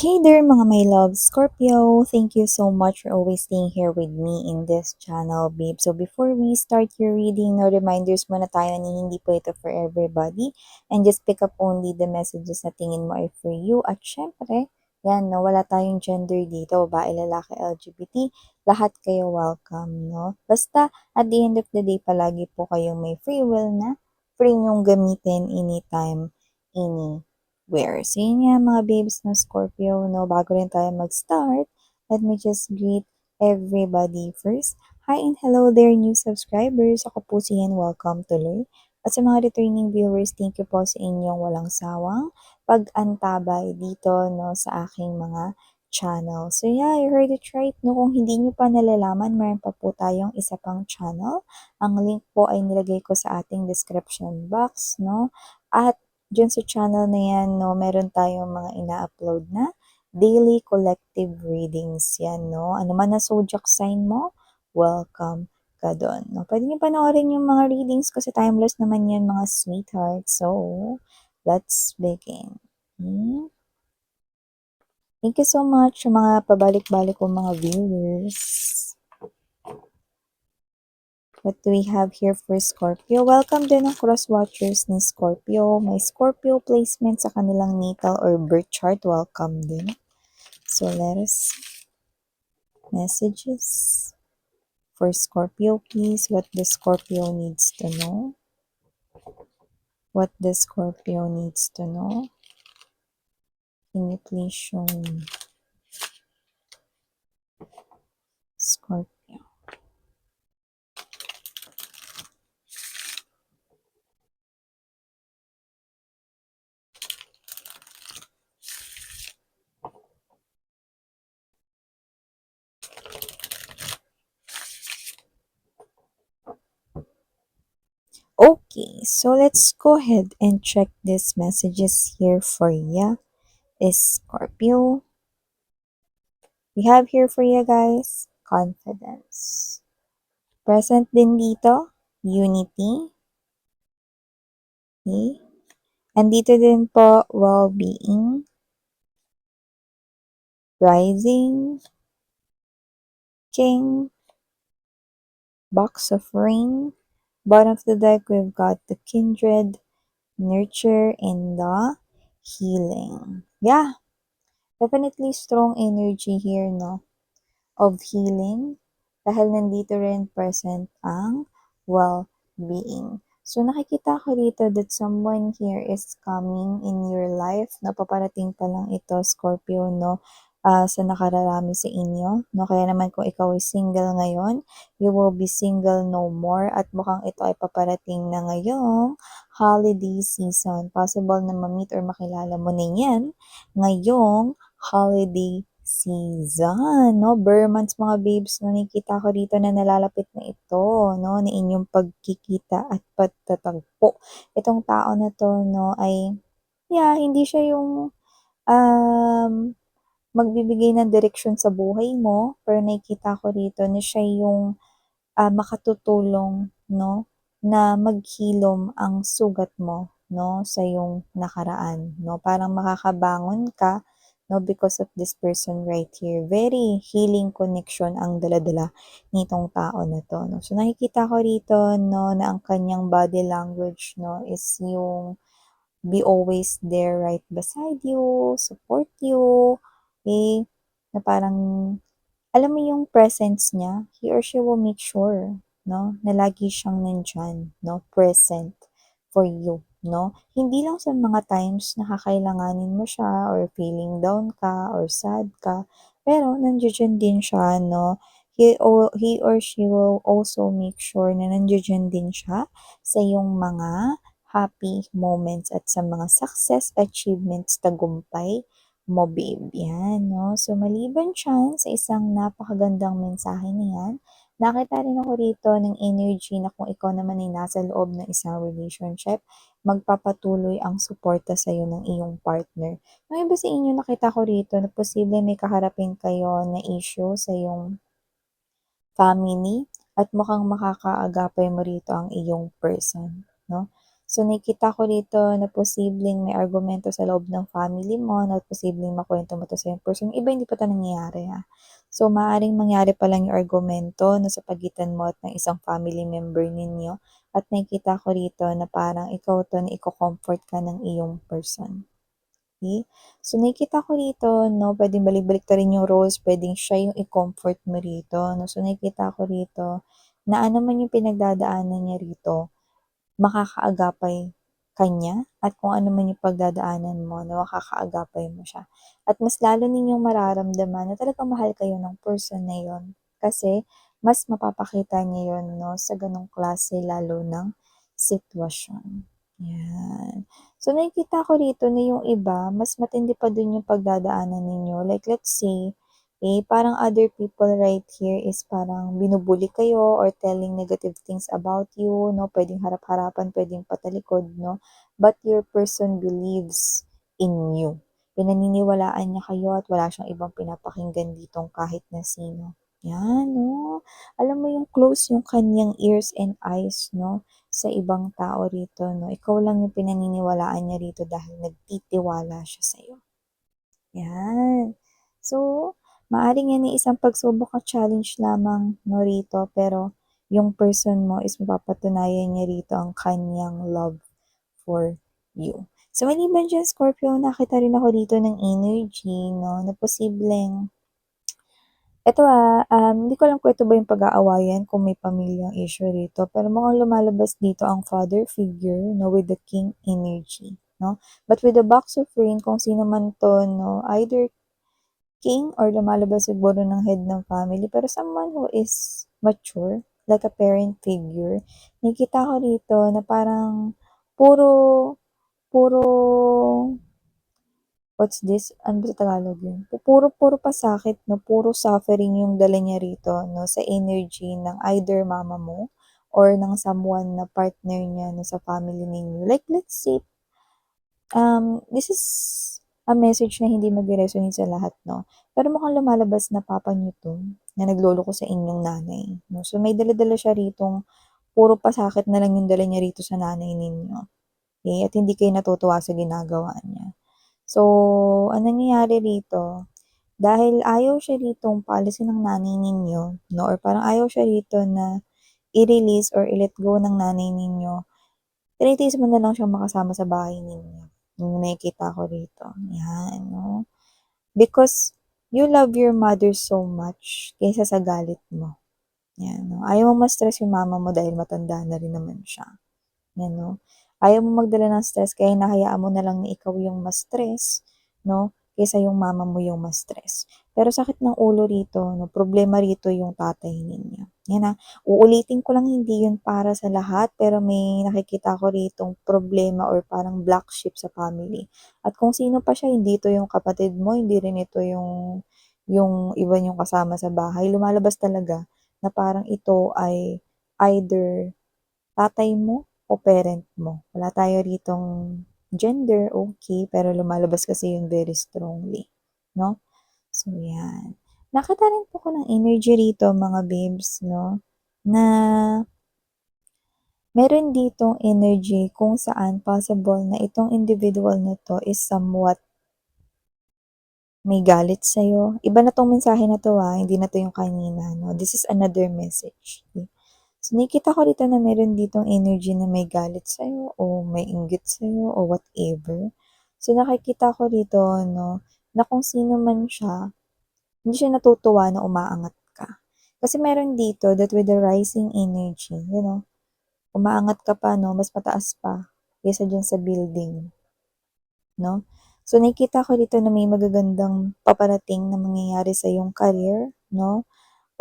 Hey there mga my love, Scorpio! Thank you so much for always staying here with me in this channel, babe. So before we start your reading, no reminders muna tayo ni hindi po ito for everybody. And just pick up only the messages na tingin mo ay for you. At syempre, yan, no, wala tayong gender dito, babae, lalaki, LGBT, lahat kayo welcome, no? Basta, at the end of the day, palagi po kayong may free will na free nyong gamitin anytime, anywhere. So yun nga mga babes ng Scorpio, no, bago rin tayo mag-start, let me just greet everybody first. Hi and hello there new subscribers. Ako po si Yan, welcome tuloy. At sa mga returning viewers, thank you po sa inyong walang sawang pag-antabay dito no sa aking mga channel. So yeah, you heard it right. No, kung hindi nyo pa nalalaman, mayroon pa po tayong isa pang channel. Ang link po ay nilagay ko sa ating description box, no? At dyan sa channel na yan, no, meron tayong mga ina-upload na daily collective readings yan, no? Ano man na zodiac sign mo, welcome ka doon. No? Pwede niyo panoorin yung mga readings kasi timeless naman yan, mga sweetheart. So, let's begin. Thank you so much sa mga pabalik-balik ko mga viewers. What do we have here for Scorpio? Welcome din ang cross-watchers ni Scorpio. May Scorpio placement sa kanilang natal or birth chart. Welcome din. So, let us messages for Scorpio, please. What the Scorpio needs to know. What the Scorpio needs to know. Can you please show me Scorpio? Okay, so let's go ahead and check these messages here for you. Is Scorpio. We have here for you guys, confidence. Present din dito, unity. Okay. And dito din po, well-being. Rising. King. Box of Ring. Bottom of the deck, we've got the kindred, nurture, and the healing. Yeah, definitely strong energy here, no? Of healing. Dahil nandito rin present ang well-being. So, nakikita ko dito that someone here is coming in your life. Napaparating pa lang ito, Scorpio, no? Sa nakararami sa inyo. No? Kaya naman kung ikaw ay single ngayon, you will be single no more. At mukhang ito ay paparating na ngayong holiday season. Possible na ma-meet or makilala mo na yan ngayong holiday season, no? Bare months mga babes, no? Nakikita ko dito na nalalapit na ito, no? Na inyong pagkikita at pagtatagpo. Itong tao na to, no, ay, yeah, hindi siya yung magbibigay ng direksyon sa buhay mo, pero nakikita ko dito na siya yung makatutulong, no, na maghilom ang sugat mo, no, sa yung nakaraan, no. Parang makakabangon ka, no, because of this person right here. Very healing connection ang dala-dala nitong tao na to, no. So, nakikita ko rito, no, na ang kanyang body language, no, is yung be always there right beside you, support you, okay, na parang alam mo yung presence niya, he or she will make sure, no, na lagi siyang nandyan, no, present for you, no. Hindi lang sa mga times na kakailanganin mo siya or feeling down ka or sad ka, pero nandiyan din siya, no. He or she will also make sure na nandiyan din siya sa iyong mga happy moments at sa mga success, achievements, tagumpay mo, babe. Yan, no? So, maliban dyan sa isang napakagandang mensahe na yan, nakita rin ako rito ng energy na kung ikaw naman ay nasa loob ng isang relationship, magpapatuloy ang suporta sa iyo ng iyong partner. Yung iba sa inyo, nakita ko rito na posible may kaharapin kayo na issue sa iyong family at mukhang makakaagapay mo rito ang iyong person, no? So, nakikita ko rito na posibleng may argumento sa loob ng family mo na posibleng makuwento mo 'to sa yung person. Yung iba hindi pa 'to nangyayari, So, maaaring mangyari pa lang yung argumento 'no, sa pagitan mo at ng isang family member ninyo at nakikita ko rito na parang ikaw 'to na iko-comfort ka ng iyong person. Okay. So, nakikita ko rito 'no, puwedeng balik-baliktarin yung roles, puwedeng siya yung i-comfort mo rito 'no. So, nakikita ko rito na ano man yung pinagdadaanan niya rito, makakaagapay ka niya at kung ano man yung pagdadaanan mo na makakaagapay mo siya. At mas lalo ninyong mararamdaman na talagang mahal kayo ng person na yun, kasi mas mapapakita niya yun 'no, sa gano'ng klase lalo ng sitwasyon, 'yan. So, nakikita ko rito na yung iba mas matindi pa dun yung pagdadaanan ninyo, like let's say, parang other people right here is parang binubully kayo or telling negative things about you 'no, puwedeng harap-harapan, puwedeng patalikod 'no, but your person believes in you. Pinaniniwalaan niya kayo at wala siyang ibang pinapakinggan ditong kahit na sino. 'Yan 'no, alam mo yung close yung kaniyang ears and eyes 'no, sa ibang tao rito 'no, ikaw lang yung pinaniniwalaan niya rito dahil nagtitiwala siya sa'yo. 'Yan. So, maaaring yan ay isang pagsubok at challenge lamang 'no, rito pero yung person mo is mapapatunayan niya rito ang kanyang love for you. So, maliban diyan Scorpio, nakita rin ako dito ng energy 'no, na posibleng eto, hindi ko alam kung ito ba yung pag-aawayan, kung may pamilyang issue rito, pero mukhang lumalabas dito ang father figure 'no, with the king energy 'no. But with the box of rain, kung sino man 'to 'no, either king or lumalabas siguro ng head ng family, pero someone who is mature, like a parent figure. Nakikita ko rito na parang puro puro what's this? Ano ba sa Tagalog yun? Puro pasakit 'no, puro suffering yung dala niya rito 'no, sa energy ng either mama mo or ng someone na partner niya 'no, sa family ninyo. Like let's say, this is a message na hindi magre-resonate sa lahat 'no, pero mukhang lumalabas na papa niyo 'to, na nagloloko sa inyong nanay 'no. So may dala-dala siya ritong puro pasakit na lang yung dala niya rito sa nanay ninyo, okey, at hindi kayo natutuwa sa ginagawa niya. So, ang nangyayari rito, dahil ayaw siya ritong paalisin ng nanay ninyo 'no, or parang ayaw siya rito na i-release or i-let go ng nanay ninyo, tinitiis mo na lang siyang makasama sa bahay ninyo, yung nakikita ko rito, 'yan 'no. Because you love your mother so much kaysa sa galit mo, 'yan 'no. Ayaw mong ma-stress yung mama mo dahil matanda na rin naman siya. 'Yan 'no. Ayaw mong magdala ng stress kaya hinahayaan mo na lang na ikaw yung ma-stress 'no, kaysa yung mama mo yung ma-stress. Pero sakit ng ulo rito 'no, problema rito yung tatay ninyo. 'Yan, uulitin ko lang hindi yun para sa lahat, pero may nakikita ko ritong problema or parang black sheep sa family. At kung sino pa siya, hindi ito yung kapatid mo, hindi rin ito yung iba niyong kasama sa bahay. Lumalabas talaga na parang ito ay either tatay mo o parent mo. Wala tayo ritong gender, okey, pero lumalabas kasi yun very strongly, 'no? So, 'yan. Nakita rin po ko ng energy rito mga babes 'no, na meron ditong energy kung saan possible na itong individual na 'to is somewhat may galit sa'yo. Iba na 'tong mensahe na 'to, hindi na 'to yung kanina 'no, this is another message. So, nakikita ko dito na meron ditong energy na may galit sa'yo o may inggit sa'yo o whatever. So, nakikita ko dito 'no, na kung sino man siya, hindi siya natutuwa na umaangat ka. Kasi meron dito that with the rising energy, umaangat ka pa 'no, mas mataas pa kaysa diyan sa building, 'no. So, nakikita ko dito na may magagandang paparating na mangyayari sa iyong career 'no,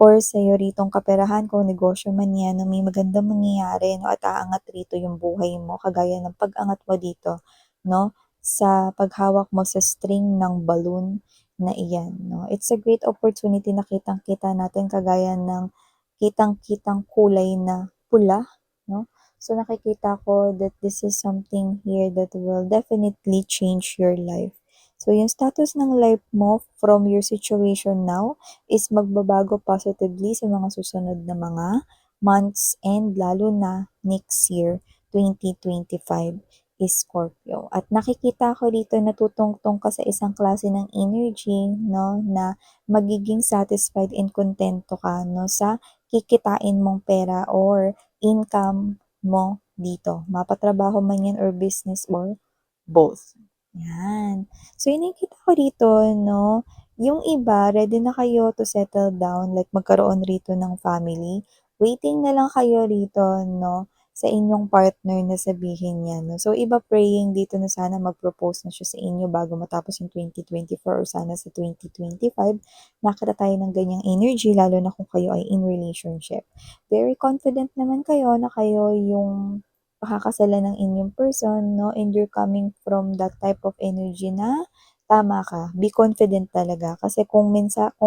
or sa'yo ritong kaperahan kung negosyo man 'yan na may magandang mangyayari 'no, at aangat rito yung buhay mo kagaya ng pag-angat mo dito 'no, sa paghawak mo sa string ng balloon na iyan 'no. It's a great opportunity na kitang-kita natin kagaya ng kitang-kitang kulay na pula 'no. So, nakikita ko that this is something here that will definitely change your life. So, yung status ng life mo from your situation now is magbabago positively sa mga susunod na mga months and lalo na next year 2025 is Scorpio. At nakikita ko dito na tutungtong ka sa isang klase ng energy, no, na magiging satisfied and kontento ka, no, sa kikitain mong pera or income mo dito. Mapatrabaho man yan or business or both. Yan. So, yung nakikita ko dito, no, yung iba, ready na kayo to settle down, like magkaroon rito ng family. Waiting na lang kayo rito, no, sa inyong partner na sabihin niya, no. So, iba praying dito na sana mag-propose na siya sa inyo bago matapos yung 2024 or sana sa 2025. Nakita tayo ng ganyang energy, lalo na kung kayo ay in relationship. Very confident naman kayo na kayo yung pakakasalan ng inyong person, no, and you're coming from that type of energy na tama ka, be confident talaga. Kasi kung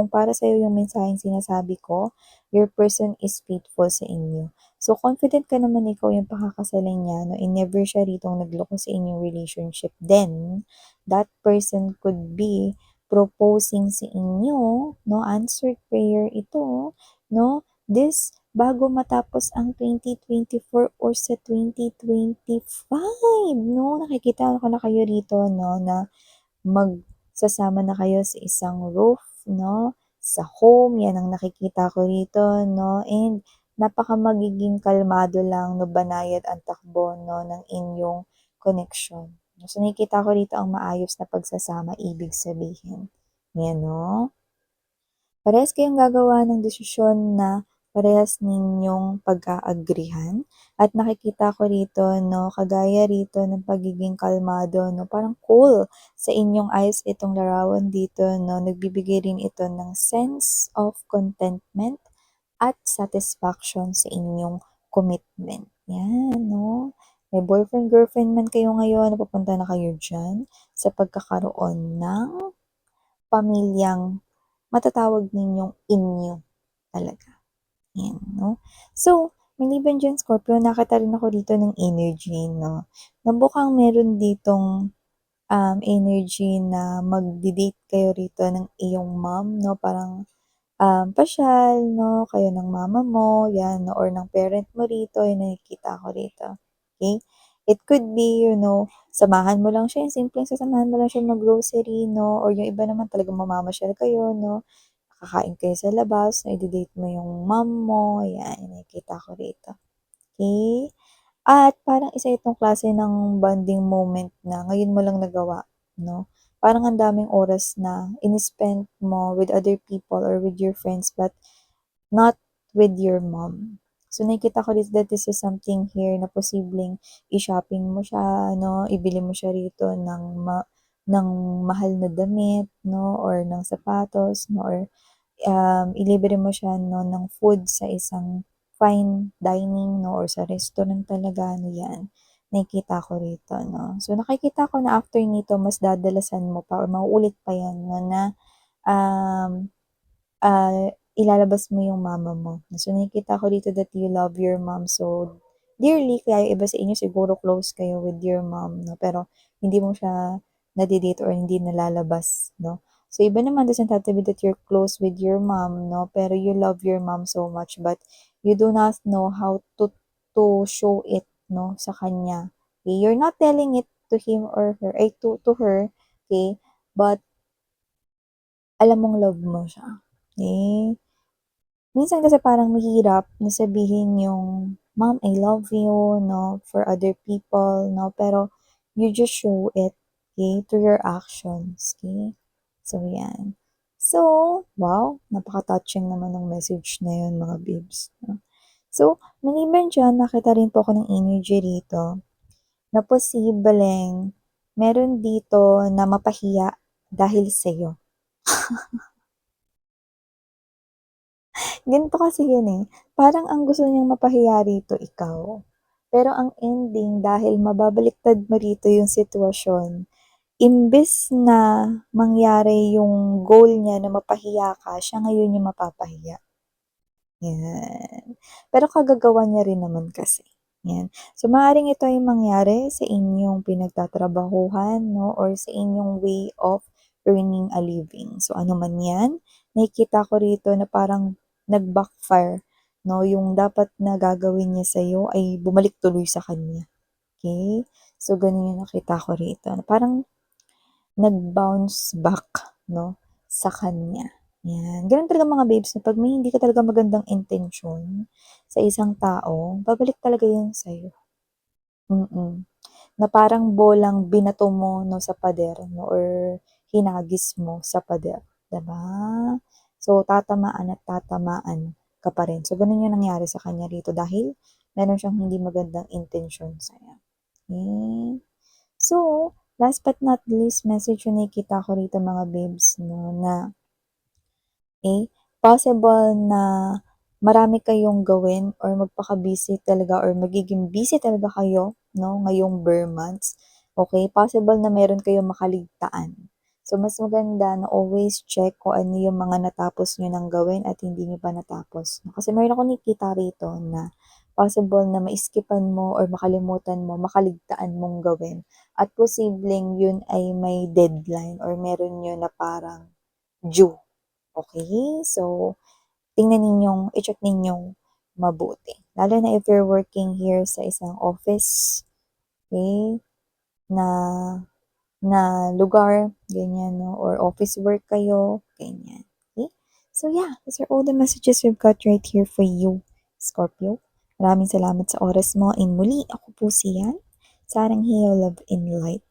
para sa'yo yung mensaheng sinasabi ko, your person is faithful sa inyo. So, confident ka naman ikaw yung pakakasalan niya, no, and never siya ritong nagloko sa inyong relationship. Then, that person could be proposing sa inyo, no, answered prayer ito, no, this bago matapos ang 2024 or sa 2025, no? Nakikita ko na kayo rito, no, na magsasama na kayo sa isang roof, no, sa home, yan ang nakikita ko rito, no, and napaka magiging kalmado lang, no, banayad ang takbo, no, ng inyong connection. So, nakikita ko rito ang maayos na pagsasama, ibig sabihin. Yan, no? Parehas kayong gagawa ng desisyon na parehas ninyong pag-aagrihan at nakikita ko rito, no, kagaya rito ng pagiging kalmado, no, parang cool sa inyong eyes itong larawan dito, no, nagbibigay rin ito ng sense of contentment at satisfaction sa inyong commitment. Yan, no. May boyfriend-girlfriend man kayo ngayon, napupunta na kayo dyan sa pagkakaroon ng pamilyang matatawag ninyong inyo talaga. Yan, no? So, maliban diyan, Scorpio, nakita rin ako dito ng energy, no? Na mukhang meron ditong energy na magdi-date kayo rito ng iyong mom, no? Parang pasyal, no? Kayo ng mama mo, yan, no? Or ng parent mo rito, yung nakikita ko rito. Okay? It could be, samahan mo lang siya, yung simpleng sasamahan mo lang siya mag-grocery, no? Or yung iba naman talagang mamamasyal kayo, no? Kakain kayo sa labas, na i-date mo yung mom mo, yan, yung nakikita ko rito. Okay? At parang isa itong klase ng bonding moment na ngayon mo lang nagawa, no? Parang ang daming oras na in-spend mo with other people or with your friends but not with your mom. So, nakikita ko dito that this is something here na posibleng i-shopping mo siya, no? Ibili mo siya rito ng mahal na damit, no? Or ng sapatos, no? Or ilibre mo siya, no, ng food sa isang fine dining, no, or sa restaurant talaga, ano yan, nakikita ko rito, no. So, nakikita ko na after nito, mas dadalasan mo pa or mauulit pa yan, no, na um, ilalabas mo yung mama mo. So, nakikita ko dito that you love your mom so dearly, kaya iba sa inyo siguro close kayo with your mom, no, pero hindi mo siya nade-date or hindi nalalabas, no. So, iba naman doesn't have to be that you're close with your mom, no, pero you love your mom so much but you do not know how to show it, no, sa kanya. Okay? You're not telling it to him or her, ay to her, okay, but alam mong love mo siya. Okay? Minsan kasi parang mahirap na sabihin yung, "Mom, I love you," 'no, for other people, 'no, pero you just show it, okay, through your actions, okay? So, yan. So, wow, napaka-touching naman ng message na yun mga babes, 'no. So, maliban diyan nakita rin po ako ng energy rito na posibleng meron dito na mapahiya dahil sa'yo. Ganito kasi yun, eh, parang ang gusto niyang mapahiya rito ikaw. Pero ang ending dahil mababaliktad mo rito yung sitwasyon, imbes na mangyari yung goal niya na mapahiya ka, siya ngayon yung mapapahiya. Yan. Pero kagagawa niya rin naman kasi. Yan. So, maaaring ito ay mangyari sa inyong pinagtatrabahuhan, no, or sa inyong way of earning a living. So, ano man yan, nakikita ko rito na parang nag-backfire, no, yung dapat na gagawin niya sa'yo ay bumalik tuloy sa kanya. Okay? So, ganun yung nakita ko rito, na parang nag-bounce back 'no, sa kanya, 'yan. Gano'n talaga mga babes 'no, 'pag may hindi ka talaga magandang intensyon sa isang tao, babalik talaga 'yun sa'yo, mm. Na parang bolang binato mo 'no, sa pader 'no, or hinagis mo sa pader, 'di ba? So, tatamaan at tatamaan ka pa rin. So, gano'n yung nangyari sa kanya rito dahil meron siyang hindi magandang intensyon sa'yo, okey? So, last but not least, message yung nakikita ko rito mga babes 'no, na, possible na marami kayong gawin or magpaka-busy talaga or magiging busy talaga kayo 'no, ngayong bare months, okey? Possible na meron kayong makaligtaan. So, mas maganda na always check kung ano yung mga natapos niyo ng gawin at hindi niyo pa natapos 'no. Kasi meron akong nakikita rito na possible na ma-skipan mo or makalimutan mo, makaligtaan mong gawin at posibleng yun ay may deadline or meron yun na parang due, okey? So, tingnan ninyong i-check ninyong mabuti. Lalo na if you're working here sa isang office, okey, na na lugar, ganyan 'no, or office work kayo, ganyan, okey? So yeah, these are all the messages we've got right here for you, Scorpio. Maraming salamat sa oras mo and muli ako po si Yan, Sarang Heal Love and Light.